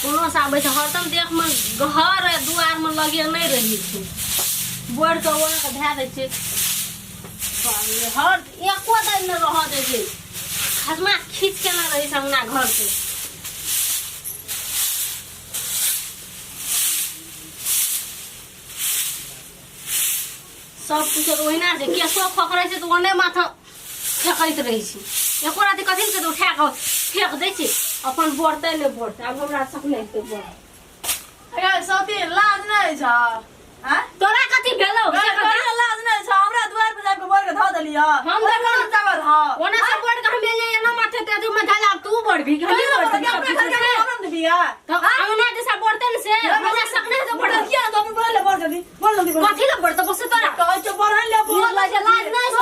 कोनो से आबै छै हरदम देख में घर दुआर में लगे नहीं रही छै बोर के ओना के धै दै छै हर एको दिन न रह दे छै खसमा खींच के ना रही संगना घर के सब कुछ ओहिना छै केसो फकरै छै त ओने माथा फेकैत रही छै एको राति कथि से उठा के फेक दै छै अपन बढ़ते नहीं बढ़ते अब हमरा सकले के बढ़ अरे सती लाज नहीं छ हैं तोरा कथि भेलौ तोरा लाज नहीं छ हमरा द्वार पे जाके बोल के ध देलिया हम देखो चावल हां ओना से बढ़ के हम ले जाए ना माथे ते तू में ढाला तू बढ़ भी हम बढ़ते हम दिया तो आउना जैसा बढ़ते न से हमरा सकले से बढ़ किया तो बोल ले बढ़ जल्दी कथि ल बढ़ते बस तोरा कह छ बढ़न ले बोल लाज नहीं से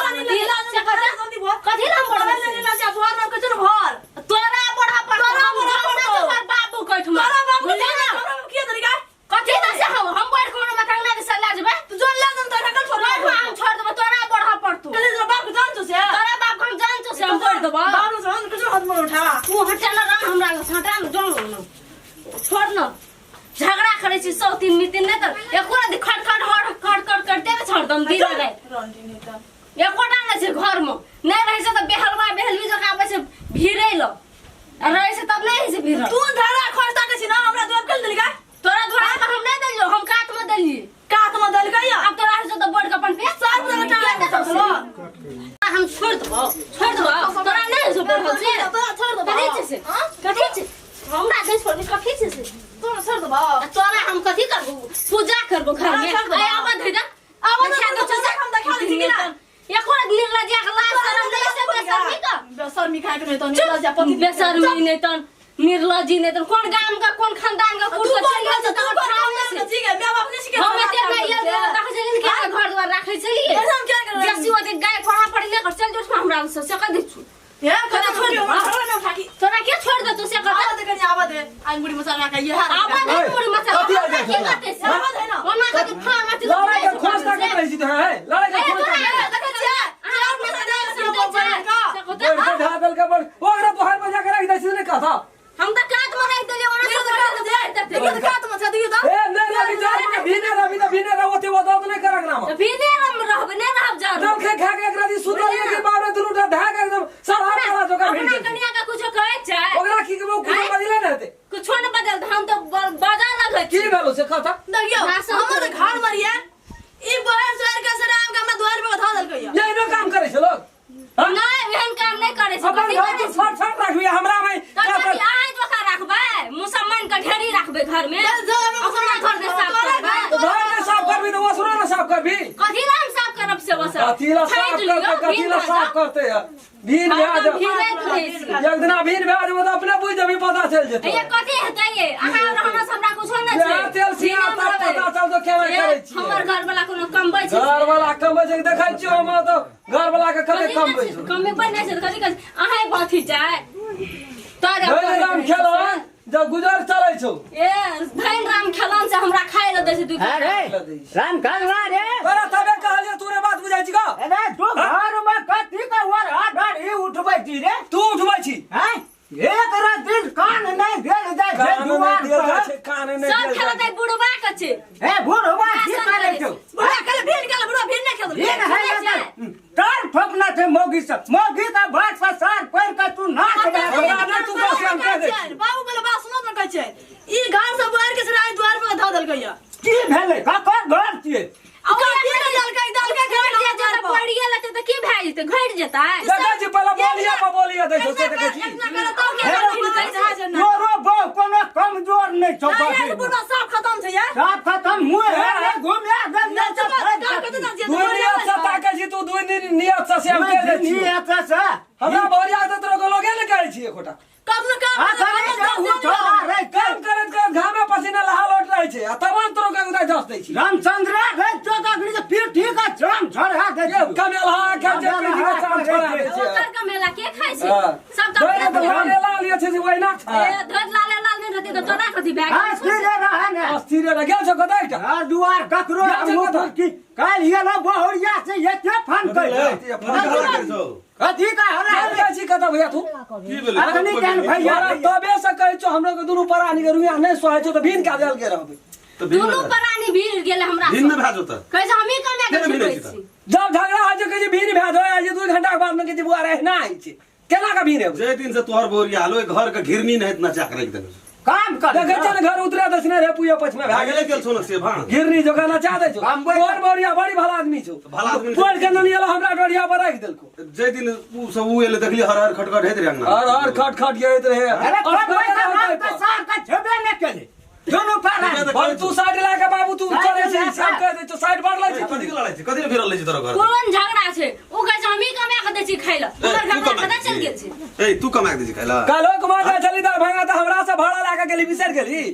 कथि ल बढ़ ले लाज बोल में कुछ भर तोरा बढ़ा पड़ तोरा बाबू कठ में तोरा बाबू ले ना किया तरीका कथि न से हम बढ़ के मत अंगना के सल्ला जेबे तू जोन ले दम तो ढकल छोड़ हम छोड़ देबो तोरा बढ़ा पड़ तू कले बाप जान तो से तोरा बाप हम जान तो से हम छोड़ देबो बाबू जान कुछ हाथ में उठा तू हटा ना राम हमरा हटा न जोन न छोड़ न झगड़ा करे छी सौ तीन मितिन नहीं तो एको रात खट करते छोड़ दम दिन रे रंडी नहीं त एकोटा नहीं छै घर में नहीं रहे से तो बेहलवा बेहलवी जका आबै छै भीरे ल रहे से तब नहीं से भीर तू धरा खोजता के छी ना हमरा द्वार कल देली का तोरा द्वारा में हम नहीं देलियो हम काट में देलिए कात में देल गया अब तोरा से तो बढ़ के अपन पे सार में टाला चलो हम छोड़ दबो तोरा नहीं से बढ़ल से तोरा छोड़ दबो कथि छै हमरा देश पर कथि छै से तोरा छोड़ दबो तोरा हम कथि करबो पूजा करबो घर में आवा धइ जा आवा धइ हम देखा दी कि ना एको निर्लज्जा के लाज शरम नहीं से बेशर्मी का बेशर्मी खाए के नहीं तो निर्लज्जा पति बेशर्मी नहीं तो निर्लज्जी नहीं तो कौन गांव का कौन खानदान का कुछ चलिए तो ठाव में से ठीक है मैं बाप ने सिखा हम एते गइया रखे छै के घर द्वार रखे छलिए हम क्या कर रहे जैसी ओते गाय पढ़ा पढ़ी ले कर चल जो हमरा से सका दै छु ये कदा छोड़ दो ना फाकी तोरा के छोड़ दे तू से कर आवा दे कनी आवा दे आई मुड़ी मसाला का ये हाल आवा दे मुड़ी मसाला के करते से आवा दे ना ओना का फां मत लड़ाई के खोजता कर रही छी तो है लड़ाई के खोजता ढाकल के बड़ ओकरा तोहार में जाके रख दै छी ने कथा हम तो काट में रख देलिए ओना से कात में छ दियो तो ए नहीं रवि जा भीने ओते वो तो नहीं करक नाम भीने हम रहब नहीं रहब जा जब खा के एक राती सुतलिए के बारे दुरुटा ढाक एकदम सरहा पड़ा जो का अपना कन्या का कुछ कहे छै ओकरा की के वो कुछ बदले न हेते कुछ न बदल हम तो बाजा लगे की भेलो से कथा देखियो हमर घर मरिया ई बहर शहर के सराम का मैं द्वार पे उठा देल गया ये नो काम करे छै लोग नहीं एहन काम नहीं करे छै अपन घर में छोट रखबी हमरा में कथि आइ जोखा रखबै मुसलमान का ढेरी रखबै घर में अपना घर में साफ करबै तो घर में साफ करबी तो वसुरा ना साफ करबी कथि ला हम साफ करब से वसा कथी ला साफ करते है भीन ब्याज एक दिना भीन ब्याज में तो अपने बुझ जबी पता चल जेतै ये कथि हेतै ये अहाँ रहना हमरा कुछ न छै तेल सिया पता चल तो केवे करे छी हमर घर वाला कोनो कमबै छै घर वाला कमबै छै देखै छियो हम तो घर वाला के कते कमबै छै कमे पर नहीं छै कथि कथि अहाँ बाथी जाय तोरे राम खेलन जब गुजर चलै छौ ए धन राम खेलन से हमरा खाय ल दै छै दू अरे राम खेलवा रे तोरा तबे कहलिए तोरे बात बुझाइ छी का अरे तू घर में कथी का वर हाथ ई उठबै छी रे तू उठबै छी हैं एक दिन कान नहीं देल जाय छै दुआर पर कान नहीं सब खेलत है बुढ़वा के छै ए बुढ़वा की करे छौ बुढ़ा कल भीन नहीं खेल ये है तार ठोकना थे मोगी का बात पर सार पैर का तू नाच तू बस हम कह दे बाबू बोले बात सुनो न कहै छै ई घर से बाहर के सराय द्वार पे उठा देल गया की भेलै का घर छिए दल के घर जब पड़िए लेते त की भए जेतै घट जेतै देखै छी पहले बोलिया दै छौ से देखै छी तोरो बो कोनो कमजोर नहीं छौ बाकी बुढ़ा सब खत्म छै यार साफ खत्म मुंह है घूमिया गन्ना दुनिया से ताकै छी तू दुई दिन नियत से हम कह दै छी नियत से हमरा भरिया त तोरा को लोगे न कहै छी एकोटा कब न काम काम करत घामे पसीना लहा लोट रहै छै आ तमाम तोरा के उदा जस दै छी रामचंद्र रे चोका गरी से फिर ठीक है चाम छोड़ा दे कमेला के जे पीढ़ी के चाम छोड़ा दै छै ओकर कमेला के खाइ छै सब धोरे ला लियो छै वही ना ए धोर लाले लाल रहती तो तोरा कथी बैग अस्थिर रहे ने अस्थिर रह गेल छ कतै टा घर दुआर ककरो मुकुर की काल येलो बहुरिया से एते फोन कइले कथी का होला छी कतौ भैया तू की भेलै अखनी केन भैया तबे से कहै छौ हमरो के दुनु प्राणी के रुइया नै सोहै छौ त भीन का देल के रहबै तो भिन्न दोनों प्राणी भीड़ गेले हमरा भिन्न भाजो त कैसे हम ही कमे केना के भिन्न छिपै छी छी जब झगड़ा हो जे के भीन भै दो आज 2 घंटा के बाद में के बुआ रह ना आई छै केना का भीन है जे दिन से तोहर बोरिया हालो घर के घिरनी नहीं इतना चाक रख देने काम कर देखे छ न घर उतरे दसने रे पुया पछ में भाग भाग गेले गेल सोन से भां गिरनी जो गाना चाह दे छौ हम बोल- और बोरिया बड़ी भला आदमी छौ भला आदमी कोड़ के ननी एलो हमरा डोरिया पर राख देलको जे दिन उ सब उ एले देखली हर हर खटखट हेत रे अंगना और खट खट गइत रहे अरे कोई का सार का छबे ने केले दोनों पर और तू साइड ला के बाबू तू करे छै सब कह दे तो साइड बढ़ लै छै कथी के लड़ाई छै कथी ले फिरल लै छै तोरा घर कोन झगड़ा छै ओ कहै हम ही कमे के दै छी खाइला ओकर तू घर कमा कतऽ चल गेल छै ए तू कमा के दे छी खाइला कालो कुमार जा चली दर भागा त हमरा से भाड़ा ला के गेली बिसर गेली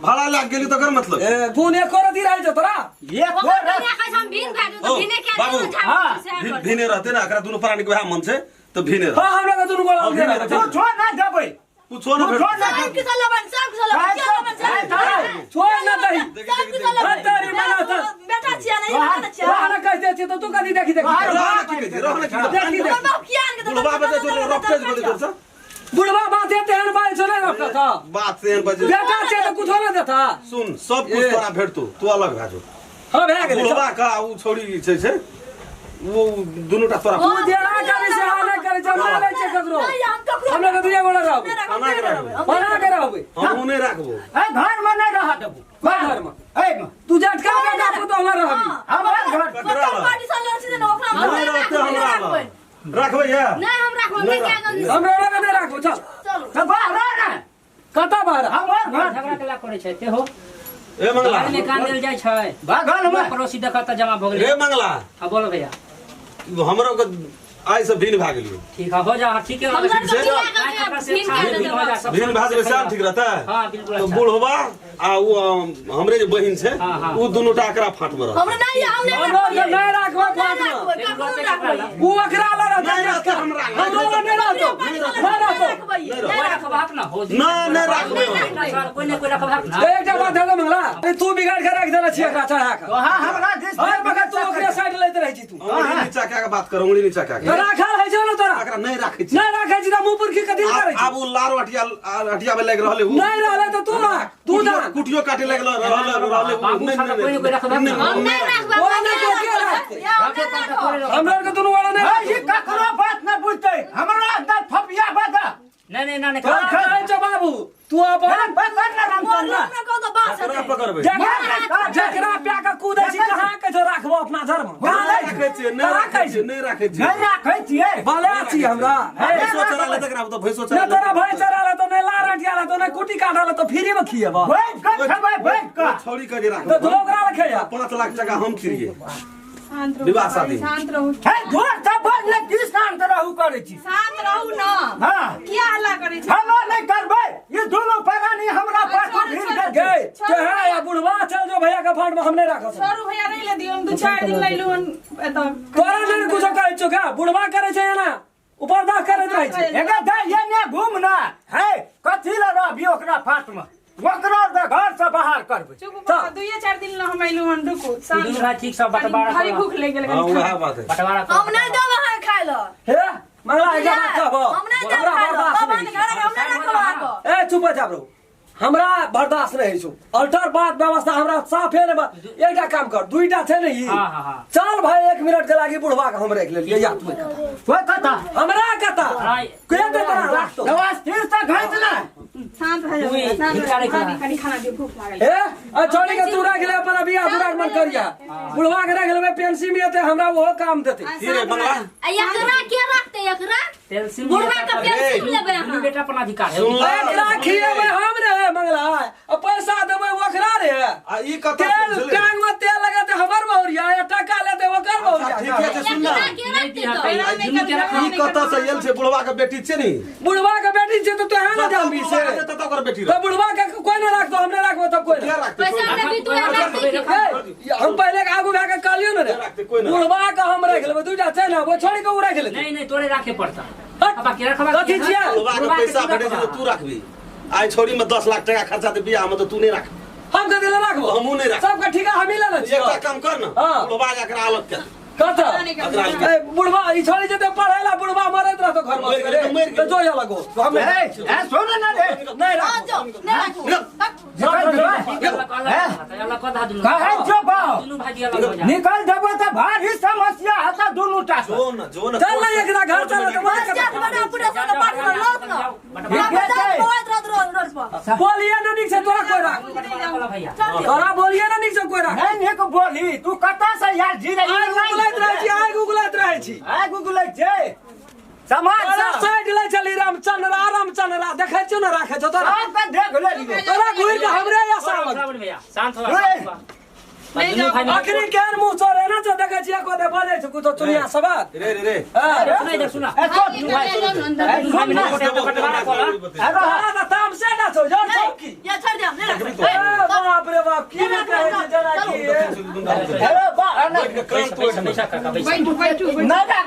भाड़ा लाग गेली तो कर मतलब ए गुण एक रति रहै छ तोरा ये ओकर दुनिया कहै हम भीन खा दे तो ओ, भीने के बाबू, झगड़ा भिने रहते ना एकरा दुनु प्राणी के वह मन छै तो भिने रह हां हमरा के दुनु बोला दे रहे तू छोड़ ना देबै पूछो ना फिर सब के लबन सब के लबन क्या लबन छोड़ ना दही सब के लबन तेरी मना त बेटा छिया नहीं बेटा छिया वाला कहते छी तो तू कदी देखी देखी रहना की कहै छै रहना की देखी देखी बाप कियान के बुढ़वा बजे चोर रखते बोले कर सा बुढ़वा बात है तेहन बाल से नहीं रखता था बात से बजे बेटा से तो कुछ ना देता सुन सब कुछ तोरा भेटतो तू अलग भाजो हां भए गेलै बुढ़वा का उ छोड़ी छै वो दुनुटा तोरा तू जेना करे से हां नहीं करे जमा ले छै ककरो नहीं हम ककरो हम लोग दुनिया गोड़ा रहब खाना के रहबे बना के रहबै हम नहीं राखबो ए घर में नहीं रह देबू घर में ए तू झटका के बापू तो हमरा रहबी हमर घर ककरा ला पार्टी सन लड़ छी न ओकरा नहीं रहते हमरा ला राखबे या नहीं हम राखो नहीं क्या गलती हमरा लगे नहीं राखो चल चलो तो बाहर ना कता बाहर हमर घर झगड़ा केला करे छै ते हो ए मंगला गाड़ी निकाल देल जाइ छै बगल में पड़ोसी देखत जमा भ गेलै ए मंगला हां बोल भैया हमरो के आइ से भिन भाग गेलियो ठीक है हो जा ठीक है हम लड़ से के भिन भाग में शाम ठीक रहता है हां बिल्कुल तो अच्छा बुढ़वा आ वो हमरे जे बहिन छै हाँ, हाँ। उ दुनु टाकरा फाट में रह हमरा नहीं हमने हमरा नहीं राखबो फाट में वो अकरा ला रहता हमरा नहीं राखो नहीं राखो रखबाक ना हो ना नहीं राखबे कोई ने कोई रखबाक ना एकटा बात है मंगला अरे तू बिगाड़ के रख देला छी एकरा चढ़ा के तो हां हमरा दिस हर वक्त तू ओकरे साइड लैत रहै छी तू उंगली नीचा क्या के बात कर उंगली नीचा क्या तो के राखल है जो ना तोरा एकरा नहीं राखै छी नहीं राखै छी त मुंह पर की कथि करे छी आब उ लार हटिया में लग रहले उ नहीं रहले तो तू राख तू जान कुटियो काटे लग रहले बाबू साहब कोई ने कोई रखबाक ना हम नहीं रखबा वो नहीं तो के राखते हमरा के दुनु वाला ए नहीं ये ककरो बात न बुझते हमरा अंदर फपिया बता नहीं नहीं तो कहै छ बाबू तू अपन बता ना राम चंद्र एकरा पकड़बे जकरा पे के कूदे छी कहां के जो राखबो अपना घर में नहीं राखै छी नहीं राखै छी नहीं राखै छी नहीं राखै छियै भले छी हमरा भैंसो चराले तकरा तो भैंसो न चराले तोरा भैंस चराले तो नहीं लार हटियाला तो नहीं कुटी काटाला तो फ्री में खिएबा बैठ कर खबै बैठ कर छोड़ी के जे तो राखबे धोकरा रखे या 5 लाख टका हम खिरिए विवाह शादी शांत रहू है जोर से बोल ले की शांत रहू करे छी शांत रहू ना हां किया हल्ला करे छी हम नहीं करबै ये दोनों प्राणी हमरा पास भीड़ कर गए तो है या बुढ़वा चल जो भैया का फंड में हम नहीं राखो छोरू भैया नहीं ले दियो हम 2-4 दिन लैलु एत तोरा नहीं कुछ कहै छौ का बुढ़वा करे छै ना ऊपर दाह करत रहै छै एगा दा ये ने घूमना है कथि ल रहबी ओकरा फाट में ओकरा दे घर से बाहर करबै चुप बा 2-4 दिन ल हम लैलु हन रुको दिन भाई ठीक सब बटवारा भारी भूख लग गेल हां वह बात है बटवारा हम नहीं देब अहाँ खाइ ल हे मंगला एक बात कहबो हम नहीं देब खाइ ल बाबा ने घर हम नहीं रखबा आगो ए चुप जा ब्रो हमरा बर्दाश्त नहीं छौ अल्टर बात व्यवस्था हमरा साफे ने एकटा काम कर दुईटा छै नहीं हां हां हां चल भाई 1 मिनट के लागी बुढ़वा के हम रख लेलिए या तू कोई कथा हमरा कता हाय के दे तोरा राख तो दवा स्थिर से घाटना शांत रह तू ही शांत भिखारी रह खा। खाली खाना दे भूख लागल ए आ छोड़ी के तू रख ले अपन बियाह दुराग मन करिया बुढ़वा के रख लेबे पेंशन में ते हमरा वो काम देते धीरे मंगला एकरा के रखते एकरा पेंसिल बुढ़वा का पेंसिल लेबे अहाँ बेटा अपना अधिकार है सुन ला एकरा खिएबे हम रे मंगला आ पैसा देबे ओकरा रे आ ई कत तेल टांग में तेल लगाते हमर बहुरिया या टका लेते ओकर बहुरिया ठीक है सुन ला एकरा के नहीं रखते दिया तो दुनू के रखा ई कत से यल से बुढ़वा के बेटी छै नी बुढ़वा के बेटी छै तो है ना जानबी से तो ओकर बेटी तो बुढ़वा के कोई ना राख दो हमने राखबो तब कोई क्या ना रखते पैसा ले भी तू एकरा ए, हम पहले के आगू भागे कालियो ना रे बुढ़वा के हम रख लेबे दूटा छै ना वो छोड़ी के उ रख लेते नहीं नहीं तोरे राखे पड़ता हट। अब के रखबा कथी छियै? बुढ़वा के पैसा भेटे छै तो तू रखबी आई छोरी में 10 लाख टका खर्चा दे बियाह में तो तू नहीं रख हम के दिले रखबो हमू नहीं रख सबका ठिका हम ही ले ले एकटा काम कर ना हाँ। बुढ़वा एकरा अलग कर कत अदरा बुढ़वा ई छोड़ी जते पढ़ेला बुढ़वा मरत रहतो घर में करे तो जो या लगो हम ए सुन ना रे नहीं आ रख जाओ नहीं राखो कहे जो बाओ दुनू भाजी अलग हो जा निकल देबो त भारी समस्या हता दुनु टा जो ना चल ना एकरा घर चल तो बस जा बड़ा पूरा सारा पार्टी में लौट ना बोलिए ना निक से तोरा कोई रख भैया तोरा बोलिए ना निक से कोई रख नहीं निक बोली तू कता से यार जी रही आइ गुगलैत रहै छी आ गुगलै छै समाज तोरा साइड ले चली रामचंद्रा देखै छ ना राखे छ तोरा आप देख ले तोरा घुर के हमरे या सामने भैया शांत हो आखिरी केहन मुंह चोरे ना जो देखै छी एको दे बजै छ कुतो चुनिया सवाल रे सुना ए अरे ताम से ना छौ जो चौकी या छोड़ दे नहीं राखो बाप रे बाप की ने कहै छी जना की अरे बा पैसा काका पैसा ना राख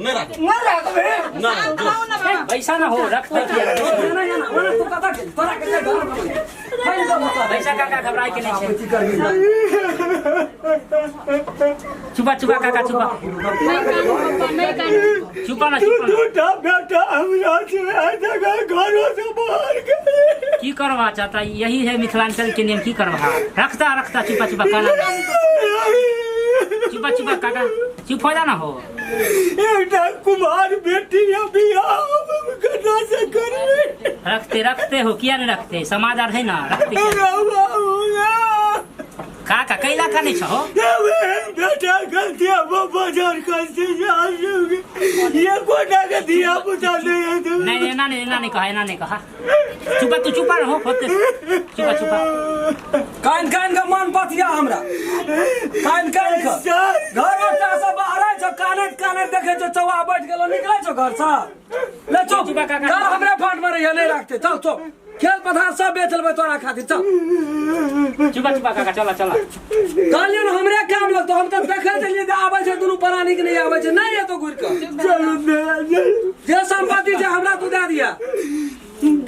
नहीं रख ना पैसा ना हो रख दे ना तू कता के तोरा के घर में पैसा काका घबराई के नहीं छे चुपा काका चुपा चुपा ना टूटा बेटा हमरा से आजा घरों से बाहर गए की करवा चाहता यही है मिथिलांचल के नियम की करवा रखता चुपा काना चुपा काका चुप हो जाना हो एकटा कुमार बेटी अभी करना से कर रखते हो किया नहीं रखते समाज है ना रखते काका कैला का नहीं छो बेटा गलती वो बाजार कैसे जाओगे ये कोटा का दिया पुता नहीं है नहीं कहा चुपा तू चुपा रहो खोते चुपा कान का मन पतिया हमरा कान का घर में से बाहर छ काने देखे छ चौवा बैठ गेलो निकले छ घर से ले चुप काका हमरे फाट में रहिए नहीं रखते चल चुप खेत पथार सब बेच लेबै तोरा खातिर चल चुपा काका चला कहलिए न हमरे काम लगतो हम त देखे चलिए आबै छै दुनु प्राणी के नहीं आबै छै नहीं है तो गुर के चलो जे संपत्ति छै हमरा तू दे दिया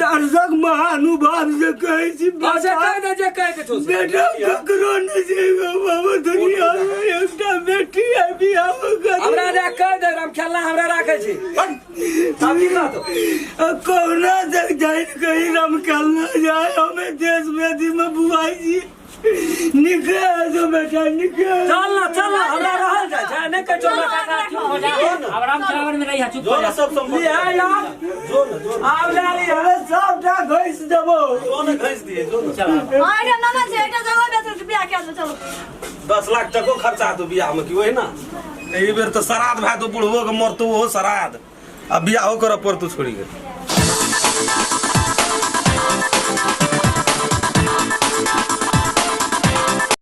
दर्शक महानुभाव से कहे छी अच्छा कह दे जे कह के छो बेटा ककरो नहीं जेगा बाबा दुनिया में एकटा बेटी है बियाह कर हमरा जे कह दे हम खेलना हमरा राखे छी सब की बात कोना तक जाए कहीं हम खेलना जाए हमें देश विदेश में बुआई जी निकल जो बेटा निकल चल ना हमरा रहल जाय नहीं कह चल चुप हो जा अब रामचंद्र में रही चुप हो जा सब संपत्ति है यार आव ले ली अरे सबटा घइस देबो जो ना घिस दिए जो ना चलो अरे ना से एकटा जगह बेच के बियाह किया चलो 10 लाख टको खर्चा तो बियाह में की वही ना एही बेर तो श्राद्ध भाई तो बुढ़वो के मरतो वो श्राद्ध अब बियाह कर पर तू छोड़ी गए